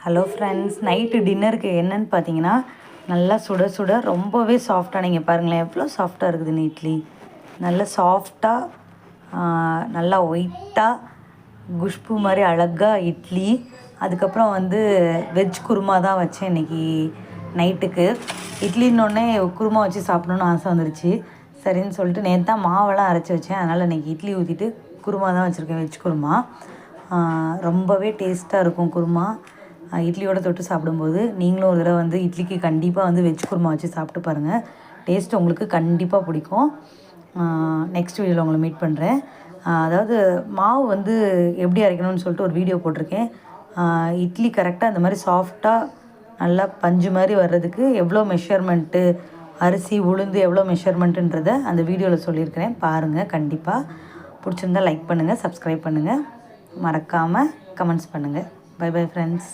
Hello friends, night டின்னருக்கு என்னன்னு பார்த்தீங்கன்னா, நல்லா சுட சுட ரொம்பவே சாஃப்டாக, நீங்கள் பாருங்களேன் எவ்வளோ சாஃப்டாக இருக்குதுன்னு இட்லி. நல்லா சாஃப்டாக, நல்லா ஒயிட்டாக, குஷ்பு மாதிரி அழகாக இட்லி. அதுக்கப்புறம் வெஜ் குருமா தான் வச்சேன் இன்றைக்கி நைட்டுக்கு. இட்லின்னொடனே குருமா வச்சு சாப்பிடணுன்னு ஆசை வந்துருச்சு. சரின்னு சொல்லிட்டு நேற்று தான் மாவெல்லாம் அரைச்சி வச்சேன். அதனால் இன்றைக்கி இட்லி ஊற்றிட்டு குருமா தான் வச்சுருக்கேன், வெஜ் குருமா. ரொம்பவே டேஸ்ட்டாக இருக்கும் குருமா. இட்லியோடு தொட்டு சாப்பிடும்போது நீங்களும் ஒரு தடவை இட்லிக்கு கண்டிப்பாக வெஜ் குருமா வச்சு சாப்பிட்டு பாருங்கள். டேஸ்ட் உங்களுக்கு கண்டிப்பாக பிடிக்கும். நெக்ஸ்ட் வீடியோவில் உங்களை மீட் பண்ணுறேன். அதாவது மாவு எப்படி அரைக்கணும்னு சொல்லிட்டு ஒரு வீடியோ போட்டிருக்கேன். இட்லி கரெக்டாக இந்த மாதிரி சாஃப்டாக நல்லா பஞ்சு மாதிரி வர்றதுக்கு எவ்வளோ மெஷர்மெண்ட்டு, அரிசி உளுந்து எவ்வளோ மெஷர்மெண்ட்டுன்றதை அந்த வீடியோவில் சொல்லியிருக்கிறேன். பாருங்கள், கண்டிப்பாக பிடிச்சிருந்தால் லைக் பண்ணுங்கள், சப்ஸ்கிரைப் பண்ணுங்கள், மறக்காமல் கமெண்ட்ஸ் பண்ணுங்கள். Bye bye friends.